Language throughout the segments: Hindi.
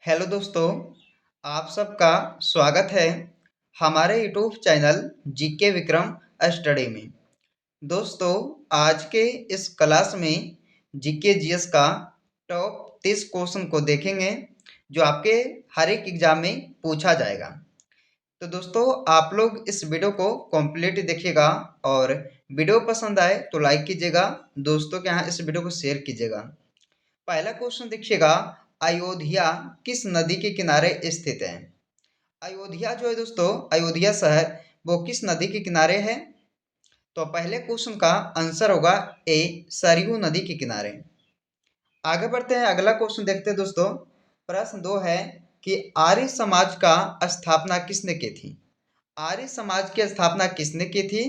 हेलो दोस्तों, आप सबका स्वागत है हमारे YouTube channel GK Vikram study में। दोस्तों, आज के इस क्लास में जीके जीएस का टॉप 30 क्वेश्चन को देखेंगे जो आपके हर एक एग्जाम में पूछा जाएगा। तो दोस्तों, आप लोग इस वीडियो को कंप्लीट देखिएगा और वीडियो पसंद आए तो लाइक कीजिएगा, दोस्तों के यहाँ इस वीडियो को शेयर कीजिएगा। पहला क्वेश्चन देखिएगा, अयोध्या किस नदी के किनारे स्थित है? अयोध्या जो है दोस्तों, अयोध्या शहर वो किस नदी के किनारे है? तो पहले क्वेश्चन का आंसर होगा ए, सरयू नदी के किनारे। आगे बढ़ते हैं, अगला क्वेश्चन देखते हैं दोस्तों। प्रश्न 2 है कि आर्य समाज का स्थापना किसने की थी? आर्य समाज की स्थापना किसने की थी?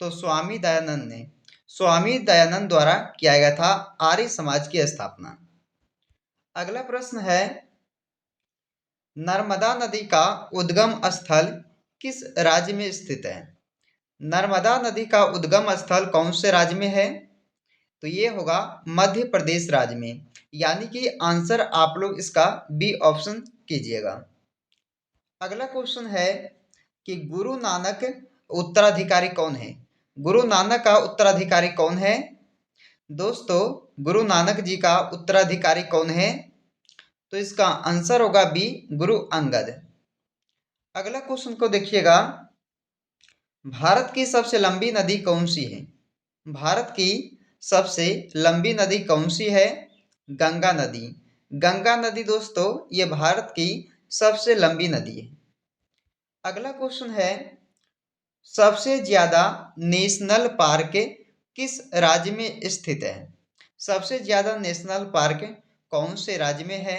तो स्वामी दयानंद ने। स्वामी दयानंद द्वारा किया गया था आर्य समाज की स्थापना। अगला प्रश्न है, नर्मदा नदी का उद्गम स्थल किस राज्य में स्थित है? नर्मदा नदी का उद्गम स्थल कौन से राज्य में है? तो ये होगा मध्य प्रदेश राज्य में, यानी कि आंसर आप लोग इसका बी ऑप्शन कीजिएगा। अगला क्वेश्चन है कि गुरु नानक उत्तराधिकारी कौन है? गुरु नानक का उत्तराधिकारी कौन है? दोस्तों, गुरु नानक जी का उत्तराधिकारी कौन है? तो इसका आंसर होगा बी, गुरु अंगद। अगला क्वेश्चन को देखिएगा, भारत की सबसे लंबी नदी कौन सी है? भारत की सबसे लंबी नदी कौन सी है? गंगा नदी। गंगा नदी दोस्तों, ये भारत की सबसे लंबी नदी है। अगला क्वेश्चन है, सबसे ज्यादा नेशनल पार्क किस राज्य में स्थित है? सबसे ज्यादा नेशनल पार्क कौन से राज्य में है?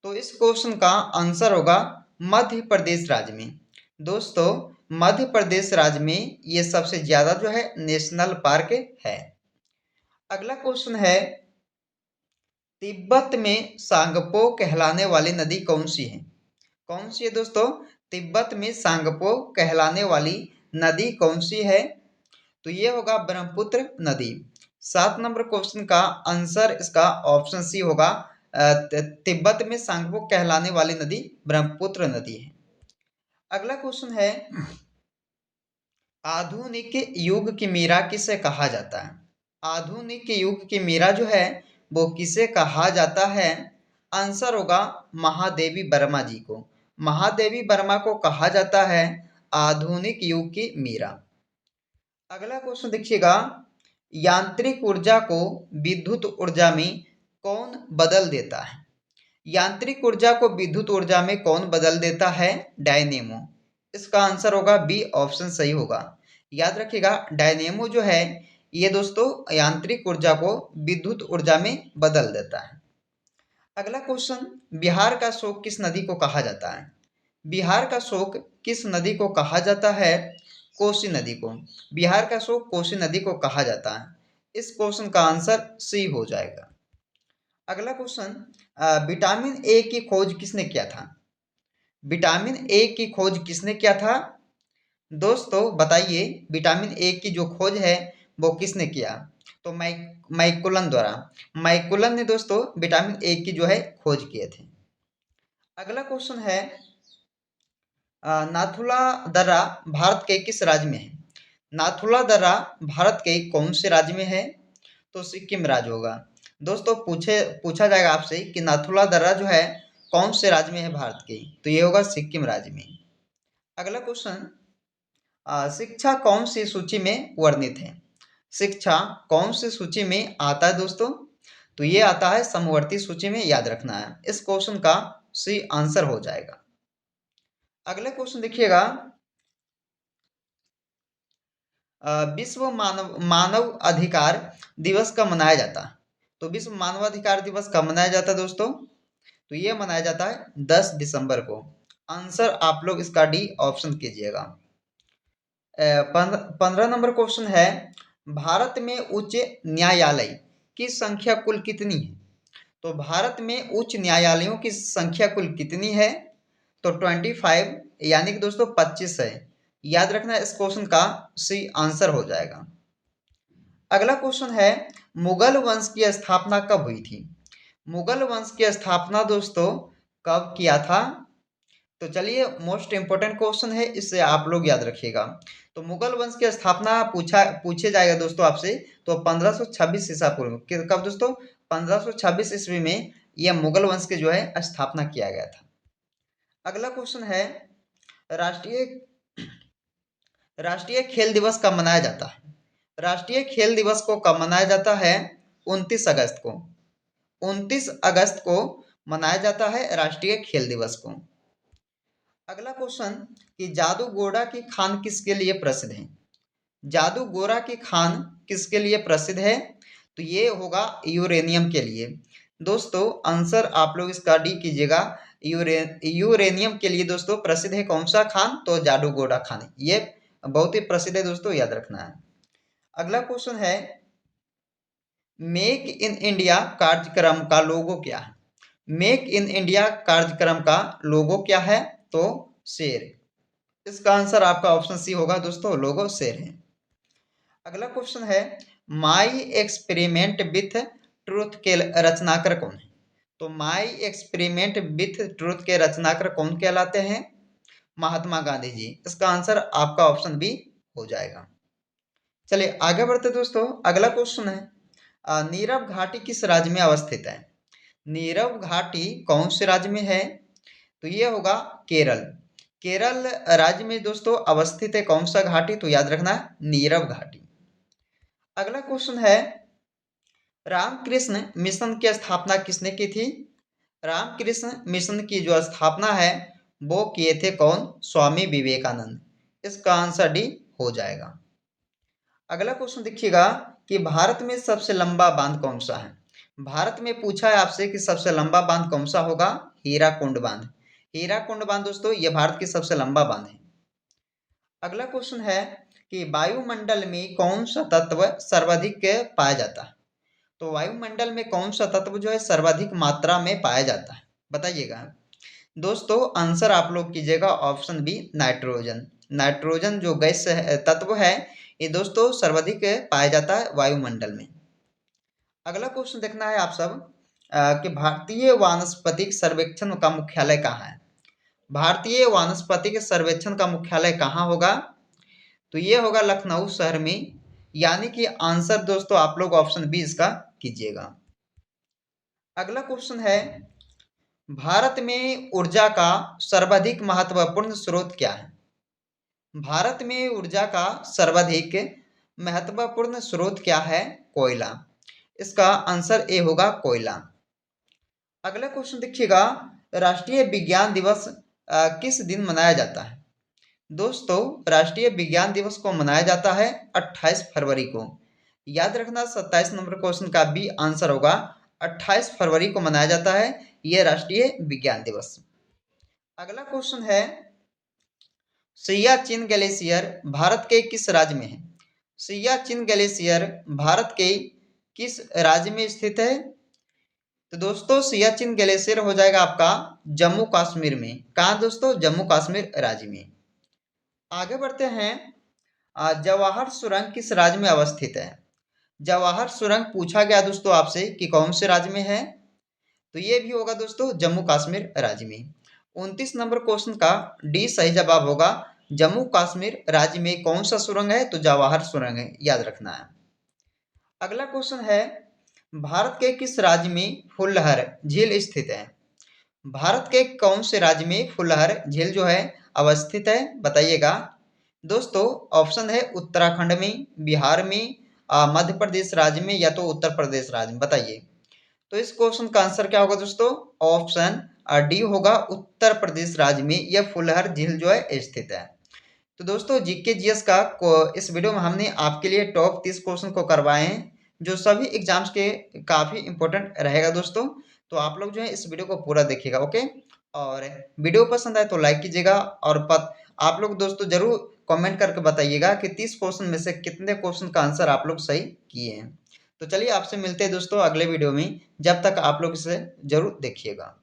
तो इस क्वेश्चन का आंसर होगा मध्य प्रदेश राज्य में। दोस्तों, मध्य प्रदेश राज्य में ये सबसे ज्यादा जो है नेशनल पार्क है। अगला क्वेश्चन है, तिब्बत में सांगपो कहलाने वाली नदी कौन सी है? कौन सी है दोस्तों? तिब्बत में सांगपो कहलाने वाली नदी कौन सी है? तो ये होगा ब्रह्मपुत्र नदी। 7 नंबर क्वेश्चन का आंसर इसका ऑप्शन सी होगा। तिब्बत में सांगपो कहलाने वाली नदी ब्रह्मपुत्र नदी है। अगला क्वेश्चन है, आधुनिक युग की मीरा किसे कहा जाता है? आधुनिक युग की मीरा जो है वो किसे कहा जाता है? आंसर होगा महादेवी वर्मा जी को। महादेवी वर्मा को कहा जाता है आधुनिक युग की मीरा। अगला क्वेश्चन देखिएगा, यांत्रिक ऊर्जा को विद्युत ऊर्जा में कौन बदल देता है? यांत्रिक ऊर्जा को विद्युत ऊर्जा में कौन बदल देता है? डायनेमो। इसका आंसर होगा बी ऑप्शन सही होगा। याद रखिएगा, डायनेमो जो है ये दोस्तों यांत्रिक ऊर्जा को विद्युत ऊर्जा में बदल देता है। अगला क्वेश्चन, बिहार का शोक किस नदी को कहा जाता है? बिहार का शोक किस नदी को कहा जाता है? कोसी नदी को। बिहार का शोक कोसी नदी को कहा जाता है। इस क्वेश्चन का आंसर सी हो जाएगा। अगला क्वेश्चन, विटामिन ए की खोज किसने किया था? विटामिन ए की खोज किसने किया था? दोस्तों बताइए, विटामिन ए की जो खोज है वो किसने किया? तो मैकुलन द्वारा। मैकुलन ने दोस्तों विटामिन ए की जो है खोज किए थे। अगला क्वेश्चन है, नाथुला दर्रा भारत के किस राज्य में है? नाथुला दर्रा भारत के कौन से राज्य में है? तो सिक्किम राज्य होगा। दोस्तों पूछा जाएगा आपसे कि नाथुला दर्रा जो है कौन से राज्य में है भारत के? तो ये होगा सिक्किम राज्य में। अगला क्वेश्चन, शिक्षा कौन सी सूची में वर्णित है? शिक्षा कौन सी सूची में आता है दोस्तों? तो ये आता है समवर्ती सूची में, याद रखना है। इस क्वेश्चन का सी आंसर हो जाएगा। अगला क्वेश्चन देखिएगा, विश्व मानव अधिकार दिवस कब मनाया जाता है? तो विश्व मानवाधिकार दिवस कब मनाया जाता है दोस्तों? तो ये मनाया जाता है 10 दिसंबर को। आंसर आप लोग इसका डी ऑप्शन कीजिएगा। 15 नंबर क्वेश्चन है, भारत में उच्च न्यायालय की संख्या कुल कितनी है? तो भारत में उच्च न्यायालयों की संख्या कुल कितनी है? तो 25, यानी कि दोस्तों 25 है। याद रखना, इस क्वेश्चन का सी आंसर हो जाएगा। अगला क्वेश्चन है, मुगल वंश की स्थापना कब हुई थी? मुगल वंश की स्थापना दोस्तों कब किया था? तो चलिए मोस्ट इंपोर्टेंट क्वेश्चन है, इससे आप लोग याद रखिएगा। तो मुगल वंश की स्थापना पूछे जाएगा दोस्तों आपसे, तो 1526 ईसा पूर्व कब दोस्तों? 1526 ईस्वी में यह मुगल वंश की जो है स्थापना किया गया था। अगला क्वेश्चन है, राष्ट्रीय राष्ट्रीय खेल दिवस कब मनाया जाता है? राष्ट्रीय खेल दिवस को कब मनाया जाता है? 29 अगस्त को। 29 अगस्त को मनाया जाता है राष्ट्रीय खेल दिवस को। अगला क्वेश्चन कि जादूगोड़ा की खान किसके लिए प्रसिद्ध है? जादूगोरा की खान किसके लिए प्रसिद्ध है? तो ये होगा यूरेनियम के लिए। दोस्तों आंसर आप लोग इसका डी कीजिएगा। यूरेनियम के लिए दोस्तों प्रसिद्ध है कौन सा खान? तो जादूगोरा खान। ये बहुत ही प्रसिद्ध है दोस्तों, याद रखना है। अगला क्वेश्चन है, मेक इन इंडिया कार्यक्रम का लोगो क्या है? मेक इन इंडिया कार्यक्रम का लोगो क्या है? तो शेर। इसका आंसर आपका ऑप्शन सी होगा दोस्तों, लोगो शेर है। अगला क्वेश्चन है, माई एक्सपेरिमेंट विथ ट्रूथ के रचनाकार कौन है? तो माई एक्सपेरिमेंट विथ ट्रूथ के रचनाकार कौन कहलाते हैं? महात्मा गांधी जी। इसका आंसर आपका ऑप्शन बी हो जाएगा। चलिए आगे बढ़ते दोस्तों। अगला क्वेश्चन है, नीरव घाटी किस राज्य में अवस्थित है? नीरव घाटी कौन से राज्य में है? तो ये होगा केरल। केरल राज्य में दोस्तों अवस्थित है कौन सा घाटी? तो याद रखना नीरव घाटी। अगला क्वेश्चन है, रामकृष्ण मिशन की स्थापना किसने की थी? रामकृष्ण मिशन की जो स्थापना है वो किए थे कौन? स्वामी विवेकानंद। इसका आंसर डी हो जाएगा। अगला क्वेश्चन देखिएगा कि भारत में सबसे लंबा बांध कौन सा है? भारत में पूछा है आपसे कि सबसे लंबा बांध कौन सा होगा? हीराकुंड बांध। हीराकुंड बांध दोस्तों ये भारत की सबसे लंबा बांध है। अगला क्वेश्चन है कि वायुमंडल में कौन सा तत्व सर्वाधिक पाया जाता है? तो वायुमंडल में कौन सा तत्व जो है सर्वाधिक मात्रा में पाया जाता है? बताइएगा दोस्तों। आंसर आप लोग कीजिएगा ऑप्शन बी, नाइट्रोजन। नाइट्रोजन जो गैस तत्व है ये दोस्तों सर्वाधिक पाया जाता है वायुमंडल में। अगला क्वेश्चन देखना है आप सब कि भारतीय वानस्पतिक सर्वेक्षण का मुख्यालय कहाँ है? भारतीय वानस्पतिक सर्वेक्षण का मुख्यालय कहाँ होगा? तो ये होगा लखनऊ शहर में। यानी कि आंसर दोस्तों आप लोग ऑप्शन बी इसका कीजिएगा। अगला क्वेश्चन है, भारत में ऊर्जा का सर्वाधिक महत्वपूर्ण स्रोत क्या है? भारत में ऊर्जा का सर्वाधिक महत्वपूर्ण स्रोत क्या है? कोयला। इसका आंसर ए होगा कोयला। अगला क्वेश्चन देखिएगा, राष्ट्रीय विज्ञान दिवस किस दिन मनाया जाता है? दोस्तों राष्ट्रीय विज्ञान दिवस को मनाया जाता है 28 फरवरी को। याद रखना 27 नंबर क्वेश्चन का भी आंसर होगा 28 फरवरी को मनाया जाता है यह राष्ट्रीय विज्ञान दिवस। अगला क्वेश्चन है, सियाचिन ग्लेशियर भारत के किस राज्य में है? सियाचिन ग्लेशियर भारत के किस राज्य में स्थित है? तो दोस्तों सियाचिन ग्लेशियर हो जाएगा आपका जम्मू कश्मीर में। कहाँ दोस्तों? जम्मू कश्मीर राज्य में। आगे बढ़ते हैं, जवाहर सुरंग किस राज्य में अवस्थित है? जवाहर सुरंग पूछा गया दोस्तों आपसे कि कौन से राज्य में है? तो ये भी होगा दोस्तों जम्मू कश्मीर राज्य में। 29 नंबर क्वेश्चन का डी सही जवाब होगा। जम्मू कश्मीर राज्य में कौन सा सुरंग है? तो जवाहर सुरंग है, याद रखना है। अगला क्वेश्चन है, भारत के किस राज्य में फुलहर झील स्थित है? भारत के कौन से राज्य में फुलहर झील जो है अवस्थित है? बताइएगा दोस्तों। ऑप्शन है उत्तराखंड में, बिहार में, मध्य प्रदेश राज्य में या तो उत्तर प्रदेश राज्य में। बताइए तो इस क्वेश्चन का आंसर क्या होगा दोस्तों? ऑप्शन डी होगा, उत्तर प्रदेश राज्य में यह फुलहर झील जो है स्थित है। तो दोस्तों जीके जीएस का इस वीडियो में हमने आपके लिए टॉप 30 क्वेश्चन को करवाए हैं जो सभी एग्जाम्स के काफ़ी इंपॉर्टेंट रहेगा दोस्तों। तो आप लोग जो है इस वीडियो को पूरा देखिएगा, ओके। और वीडियो पसंद आए तो लाइक कीजिएगा और आप लोग दोस्तों जरूर कमेंट करके बताइएगा कि 30 क्वेश्चन में से कितने क्वेश्चन का आंसर आप लोग सही किए हैं। तो चलिए आपसे मिलते हैं दोस्तों अगले वीडियो में। जब तक आप लोग इसे जरूर देखिएगा।